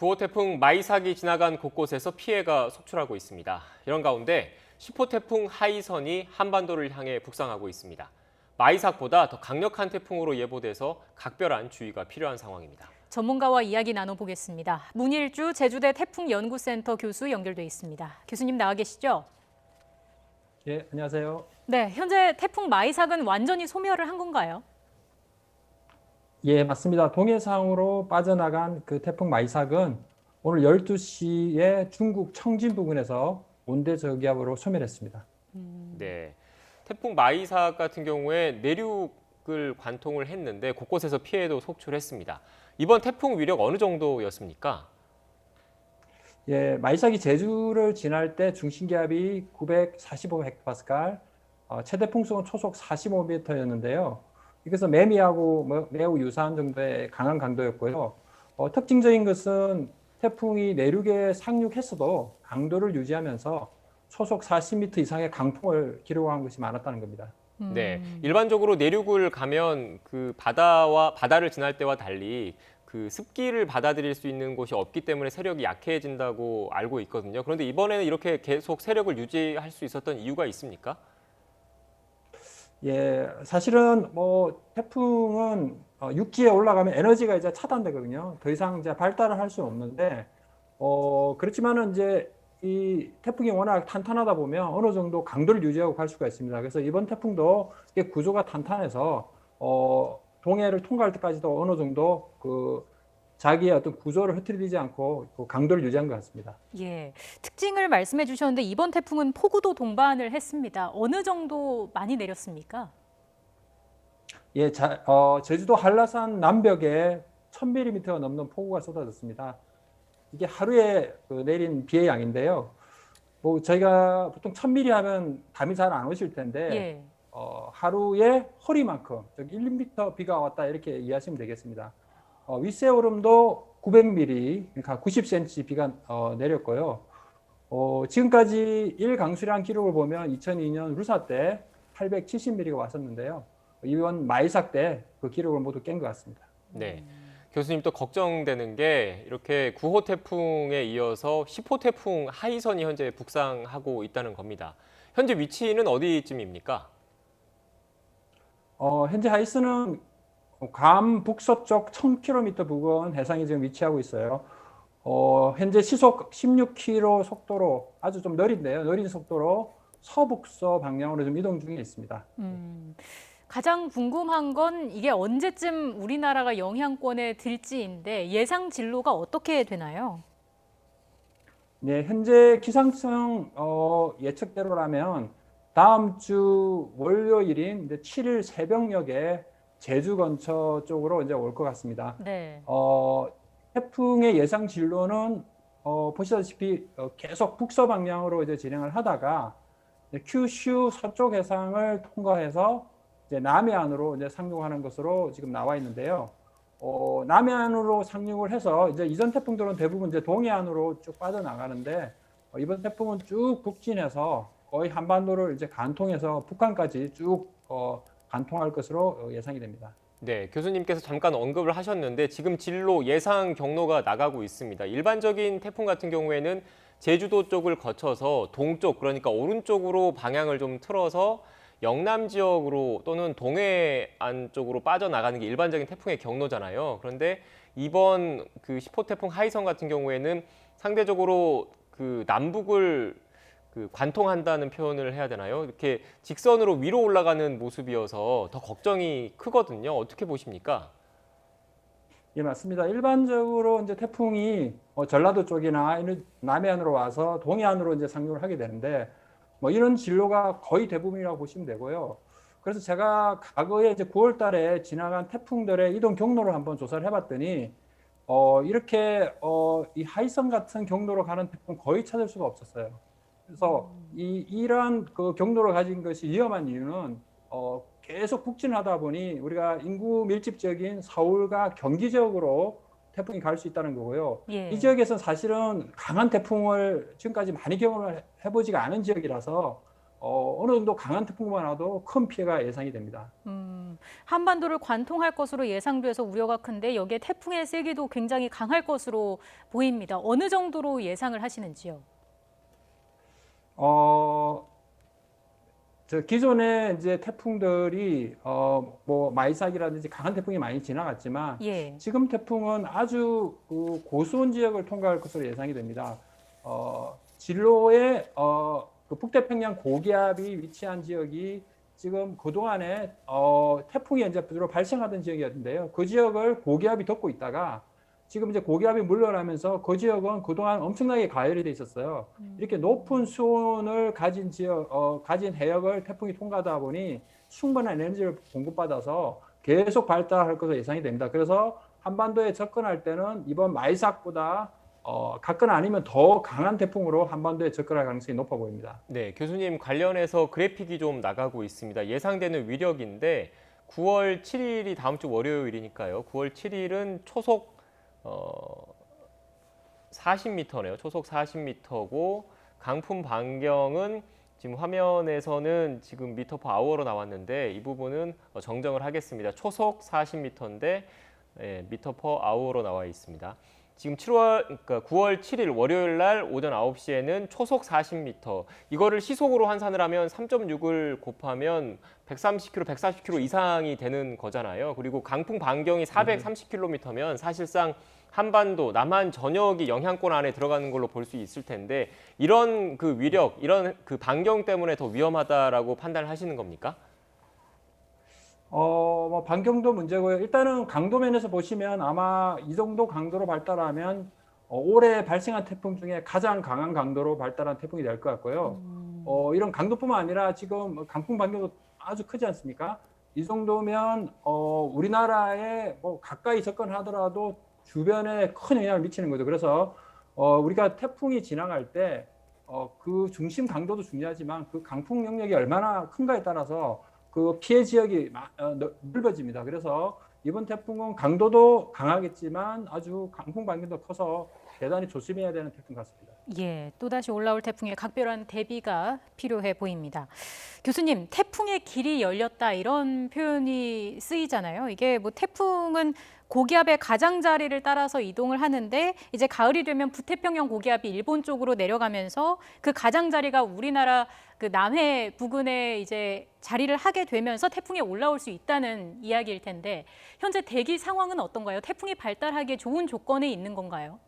9호 태풍 마이삭이 지나간 곳곳에서 피해가 속출하고 있습니다. 이런 가운데 10호 태풍 하이선이 한반도를 향해 북상하고 있습니다. 마이삭보다 더 강력한 태풍으로 예보돼서 각별한 주의가 필요한 상황입니다. 전문가와 이야기 나눠보겠습니다. 문일주 제주대 태풍연구센터 교수 연결돼 있습니다. 교수님 나와 계시죠? 예, 안녕하세요. 네, 현재 태풍 마이삭은 완전히 소멸을 한 건가요? 예, 맞습니다. 동해상으로 빠져나간 그 태풍 마이삭은 오늘 12시에 중국 청진 부근에서 온대 저기압으로 소멸했습니다. 네, 태풍 마이삭 같은 경우에 내륙을 관통을 했는데 곳곳에서 피해도 속출했습니다. 이번 태풍 위력 어느 정도였습니까? 예, 마이삭이 제주를 지날 때 중심기압이 945헥토파스칼, 최대 풍속은 초속 45m였는데요. 그래서 매미하고 매우 유사한 정도의 강한 강도였고요. 특징적인 것은 태풍이 내륙에 상륙했어도 강도를 유지하면서 초속 40m 이상의 강풍을 기록한 것이 많았다는 겁니다. 네, 일반적으로 내륙을 가면 그 바다를 지날 때와 달리 그 습기를 받아들일 수 있는 곳이 없기 때문에 세력이 약해진다고 알고 있거든요. 그런데 이번에는 이렇게 계속 세력을 유지할 수 있었던 이유가 있습니까? 예, 사실은 태풍은 육지에 올라가면 에너지가 이제 차단되거든요. 더 이상 이제 발달을 할 수 없는데, 그렇지만은 이제 이 태풍이 워낙 탄탄하다 보면 어느 정도 강도를 유지하고 갈 수가 있습니다. 그래서 이번 태풍도 이게 구조가 탄탄해서 동해를 통과할 때까지도 어느 정도 그 자기의 어떤 구조를 흐트리지 않고 그 강도를 유지한 것 같습니다. 예, 특징을 말씀해 주셨는데 이번 태풍은 폭우도 동반을 했습니다. 어느 정도 많이 내렸습니까? 예, 제주도 한라산 남벽에 1000mm가 넘는 폭우가 쏟아졌습니다. 이게 하루에 내린 비의 양인데요. 저희가 보통 1000mm 하면 감이 잘 안 오실 텐데, 예. 하루에 허리만큼, 즉 1m 비가 왔다 이렇게 이해하시면 되겠습니다. 윗세오름도 900mm, 그러니까 90cm 비가 내렸고요. 지금까지 1강수량 기록을 보면 2002년 루사 때 870mm가 왔었는데요. 이번 마이삭 때 그 기록을 모두 깬 것 같습니다. 네. 교수님 또 걱정되는 게 이렇게 9호 태풍에 이어서 10호 태풍 하이선이 현재 북상하고 있다는 겁니다. 현재 위치는 어디쯤입니까? 현재 하이슨은 괌 북서쪽 1000km 부근 해상에 지금 위치하고 있어요. 현재 시속 16km 속도로 아주 좀 느린데요. 느린 속도로 서북서 방향으로 좀 이동 중에 있습니다. 가장 궁금한 건 이게 언제쯤 우리나라가 영향권에 들지인데 예상 진로가 어떻게 되나요? 네, 현재 기상청 예측대로라면 다음 주 월요일인 이제 7일 새벽녘에 제주 근처 쪽으로 이제 올 것 같습니다. 네. 태풍의 예상 진로는 보시다시피 계속 북서 방향으로 이제 진행을 하다가 큐슈 서쪽 해상을 통과해서 이제 남해안으로 이제 상륙하는 것으로 지금 나와 있는데요. 남해안으로 상륙을 해서 이제 이전 태풍들은 대부분 이제 동해안으로 쭉 빠져나가는데 이번 태풍은 쭉 북진해서 거의 한반도를 이제 관통해서 북한까지 쭉 관통할 것으로 예상이 됩니다. 네, 교수님께서 잠깐 언급을 하셨는데 지금 진로 예상 경로가 나가고 있습니다. 일반적인 태풍 같은 경우에는 제주도 쪽을 거쳐서 동쪽, 그러니까 오른쪽으로 방향을 좀 틀어서 영남 지역으로 또는 동해안 쪽으로 빠져나가는 게 일반적인 태풍의 경로잖아요. 그런데 이번 그 10호 태풍 하이선 같은 경우에는 상대적으로 그 남북을 관통한다는 표현을 해야 되나요? 이렇게 직선으로 위로 올라가는 모습이어서 더 걱정이 크거든요. 어떻게 보십니까? 예, 맞습니다. 일반적으로 이제 태풍이 전라도 쪽이나 남해안으로 와서 동해안으로 이제 상륙을 하게 되는데 이런 진로가 거의 대부분이라고 보시면 되고요. 그래서 제가 과거에 이제 9월 달에 지나간 태풍들의 이동 경로를 한번 조사를 해봤더니 이렇게 이 하이선 같은 경로로 가는 태풍 거의 찾을 수가 없었어요. 그래서 이러한 그 경로를 가진 것이 위험한 이유는 계속 북진하다 보니 우리가 인구 밀집적인 서울과 경기 지역으로 태풍이 갈 수 있다는 거고요. 예. 이 지역에서는 사실은 강한 태풍을 지금까지 많이 경험을 해보지가 않은 지역이라서 어느 정도 강한 태풍만 와도 큰 피해가 예상이 됩니다. 한반도를 관통할 것으로 예상돼서 우려가 큰데 여기에 태풍의 세기도 굉장히 강할 것으로 보입니다. 어느 정도로 예상을 하시는지요? 저 기존에 이제 태풍들이 뭐 마이삭이라든지 강한 태풍이 많이 지나갔지만 예. 지금 태풍은 아주 그 고수온 지역을 통과할 것으로 예상이 됩니다. 진로에 그 북태평양 고기압이 위치한 지역이 지금 그동안에 태풍이 이제 주로 발생하던 지역이었는데요. 그 지역을 고기압이 덮고 있다가 지금 이제 고기압이 물러나면서 그 지역은 그동안 엄청나게 가열이 돼 있었어요. 이렇게 높은 수온을 가진 지역, 가진 해역을 태풍이 통과하다 보니 충분한 에너지를 공급받아서 계속 발달할 것으로 예상이 됩니다. 그래서 한반도에 접근할 때는 이번 마이삭보다 가끔 아니면 더 강한 태풍으로 한반도에 접근할 가능성이 높아 보입니다. 네, 교수님 관련해서 그래픽이 좀 나가고 있습니다. 예상되는 위력인데 9월 7일이 다음 주 월요일이니까요. 9월 7일은 초속 40m네요. 초속 40m고 강풍 반경은 지금 화면에서는 지금 미터/아워로 나왔는데 이 부분은 정정을 하겠습니다. 초속 40m인데 미터/아워로 나와 있습니다. 지금 9월 7일 월요일 날 오전 9시에는 초속 40m. 이거를 시속으로 환산을 하면 3.6을 곱하면 130km, 140km 이상이 되는 거잖아요. 그리고 강풍 반경이 430km면 사실상 한반도, 남한 전역이 영향권 안에 들어가는 걸로 볼 수 있을 텐데 이런 그 위력, 이런 그 반경 때문에 더 위험하다라고 판단을 하시는 겁니까? 뭐 반경도 문제고요. 일단은 강도 면에서 보시면 아마 이 정도 강도로 발달하면 올해 발생한 태풍 중에 가장 강한 강도로 발달한 태풍이 될 것 같고요. 이런 강도뿐만 아니라 지금 강풍 반경도 아주 크지 않습니까? 이 정도면 우리나라에 뭐 가까이 접근하더라도 주변에 큰 영향을 미치는 거죠. 그래서 우리가 태풍이 지나갈 때 그 중심 강도도 중요하지만 그 강풍 영역이 얼마나 큰가에 따라서 그 피해 지역이 넓어집니다. 그래서 이번 태풍은 강도도 강하겠지만 아주 강풍 반경도 커서 대단히 조심해야 되는 태풍 같습니다. 예, 또다시 올라올 태풍에 각별한 대비가 필요해 보입니다. 교수님, 태풍의 길이 열렸다 이런 표현이 쓰이잖아요. 이게 뭐 태풍은 고기압의 가장자리를 따라서 이동을 하는데 이제 가을이 되면 북태평양 고기압이 일본 쪽으로 내려가면서 그 가장자리가 우리나라 그 남해 부근에 이제 자리를 하게 되면서 태풍이 올라올 수 있다는 이야기일 텐데 현재 대기 상황은 어떤가요? 태풍이 발달하기에 좋은 조건에 있는 건가요?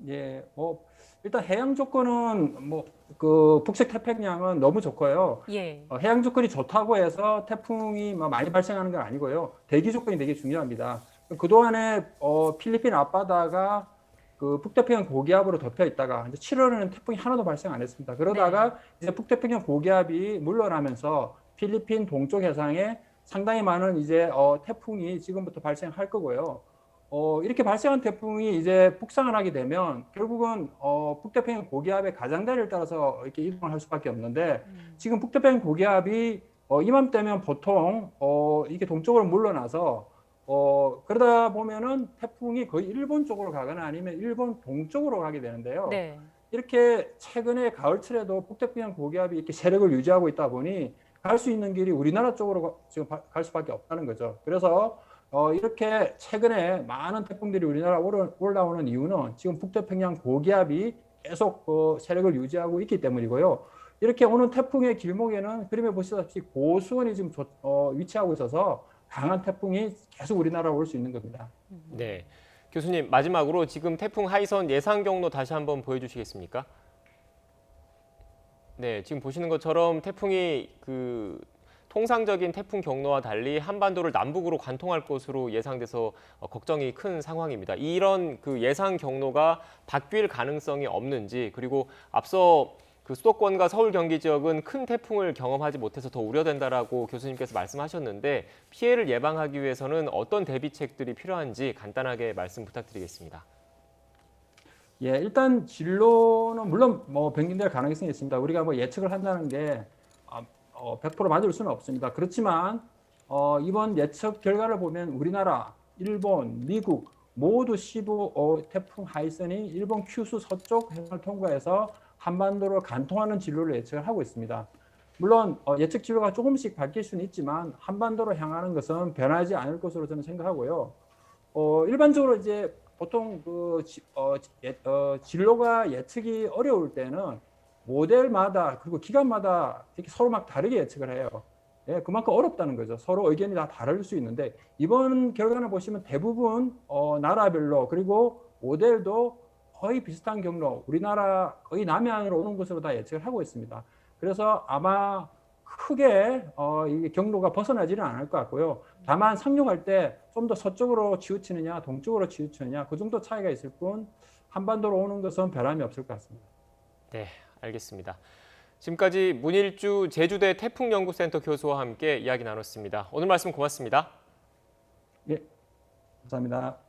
예, 뭐 일단 해양 조건은 뭐 그 북측 태평양은 너무 좋고요. 예. 해양 조건이 좋다고 해서 태풍이 많이 발생하는 건 아니고요. 대기 조건이 되게 중요합니다. 그동안에 필리핀 앞바다가 그 북태평양 고기압으로 덮여 있다가 이제 7월에는 태풍이 하나도 발생 안 했습니다. 그러다가 이제 북태평양 고기압이 물러나면서 필리핀 동쪽 해상에 상당히 많은 이제 태풍이 지금부터 발생할 거고요. 이렇게 발생한 태풍이 이제 북상을 하게 되면 결국은 북태평양 고기압의 가장자리를 따라서 이렇게 이동을 할 수밖에 없는데 지금 북태평양 고기압이 이맘때면 보통 이게 동쪽으로 물러나서 그러다 보면은 태풍이 거의 일본 쪽으로 가거나 아니면 일본 동쪽으로 가게 되는데요. 네. 이렇게 최근에 가을철에도 북태평양 고기압이 이렇게 세력을 유지하고 있다 보니 갈 수 있는 길이 우리나라 쪽으로 지금 갈 수밖에 없다는 거죠. 그래서 이렇게 최근에 많은 태풍들이 우리나라 올라오는 이유는 지금 북태평양 고기압이 계속 세력을 유지하고 있기 때문이고요. 이렇게 오는 태풍의 길목에는 그림에 보시다시피 고수온이 지금 위치하고 있어서 강한 태풍이 계속 우리나라로 올 수 있는 겁니다. 네, 교수님 마지막으로 지금 태풍 하이선 예상 경로 다시 한번 보여주시겠습니까? 네, 지금 보시는 것처럼 태풍이 그 통상적인 태풍 경로와 달리 한반도를 남북으로 관통할 것으로 예상돼서 걱정이 큰 상황입니다. 이런 그 예상 경로가 바뀔 가능성이 없는지, 그리고 앞서 그 수도권과 서울 경기 지역은 큰 태풍을 경험하지 못해서 더 우려된다라고 교수님께서 말씀하셨는데 피해를 예방하기 위해서는 어떤 대비책들이 필요한지 간단하게 말씀 부탁드리겠습니다. 예, 일단 진로는 물론 뭐 변경될 가능성이 있습니다. 우리가 뭐 예측을 한다는 게 100% 맞을 수는 없습니다. 그렇지만 이번 예측 결과를 보면 우리나라, 일본, 미국 모두 15 태풍 하이선이 일본 큐슈 서쪽 해상을 통과해서 한반도를 간통하는 진로를 예측을 하고 있습니다. 물론 예측 진로가 조금씩 바뀔 수는 있지만 한반도로 향하는 것은 변하지 않을 것으로 저는 생각하고요. 일반적으로 이제 보통 진로가 예측이 어려울 때는 모델마다 그리고 기관마다 이렇게 서로 막 다르게 예측을 해요. 예, 그만큼 어렵다는 거죠. 서로 의견이 다 다를 수 있는데 이번 결과를 보시면 대부분 나라별로 그리고 모델도 거의 비슷한 경로, 우리나라 거의 남해안으로 오는 것으로 다 예측을 하고 있습니다. 그래서 아마 크게 이 경로가 벗어나지는 않을 것 같고요. 다만 상륙할 때 좀 더 서쪽으로 치우치느냐, 동쪽으로 치우치느냐 그 정도 차이가 있을 뿐 한반도로 오는 것은 변함이 없을 것 같습니다. 네, 알겠습니다. 지금까지 문일주 제주대 태풍연구센터 교수와 함께 이야기 나눴습니다. 오늘 말씀 고맙습니다. 예, 감사합니다.